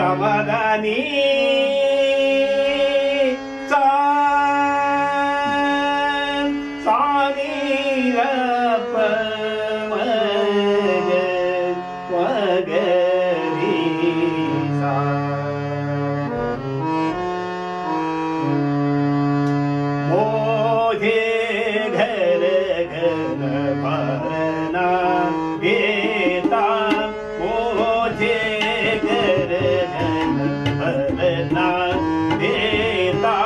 गमदानी सा सानी रप मग वगरी सा मोझे घर घन भरना बेता मोझे घर घन भरना बेता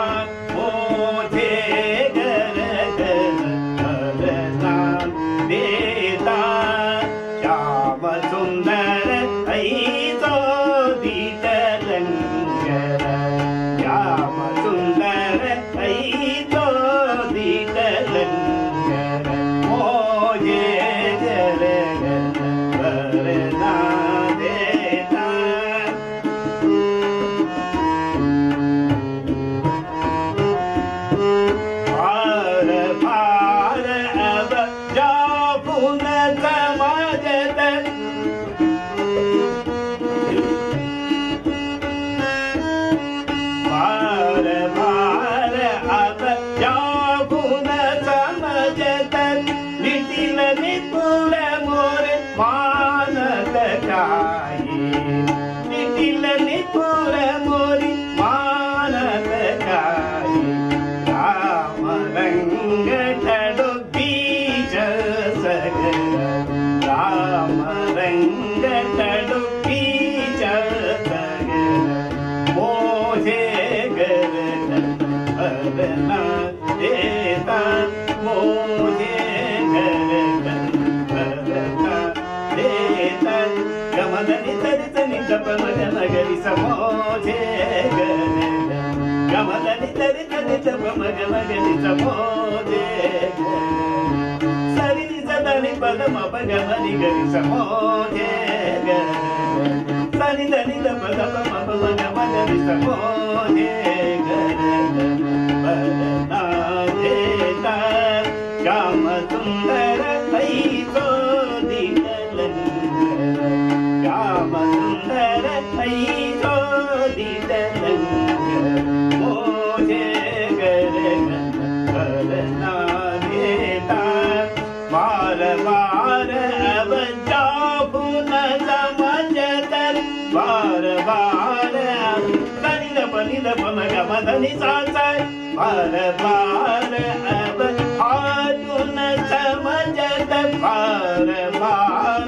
मोझे घर घन भरना बेता श्याम सुंदर ऐसो दीटलंगर श्याम सुंदर ऐसो दीटलंगर मोझे घर घन भरना देता पार पार अब जापुन समजत पार पार अब जापुन समजत नितिन निपुण मोर मानत काही नितिन निपुण मोरी मानत काही राम रंग ठडो बीज सगर राम रंग ठडो बीज सगर मोझे घर भरना देता मोझे घर भरना देता गमदनि तरितनि जप मग मगरि समोझे घर गमदनि तरितनि जप मग मगरि समोझे सरि सदनि पद मप गमनि गरि समोझे घर सनि धनि द पद मप मग मगरि समोझे घर भरना देता श्याम सुंदर ऐसो दीटलंगर श्याम सुंदर ऐसो दीटलंगर मोझे घर घन भरना देता बार बार अब जापुन समजत बार बार धनि द पनि द पम गम धनि सा बार बार अब आजुन समजत बार बार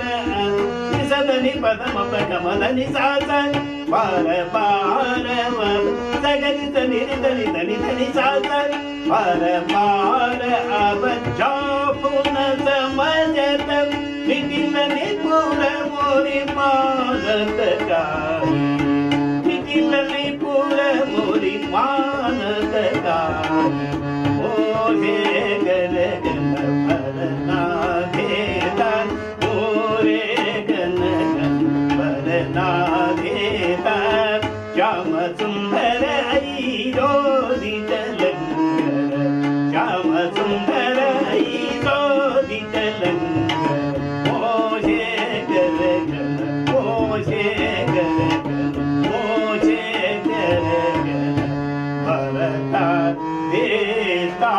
सदनि पदम पदम धनि सा बार बार सगनि धनि धनि धनि धनि सा बार बार अब जापुन समजत नितिन निपुण मोरि मानत काही नितिन निपुण मोरि मानत काही मोझे घर घन भरना देता मोरे घन घन भरना देता श्याम सुंदर ऐसो दीटलंगर श्याम सुंदर ऐसो दीटलंगर मोझे घर घन मोझे घर घन मोझे घर घन भरता देता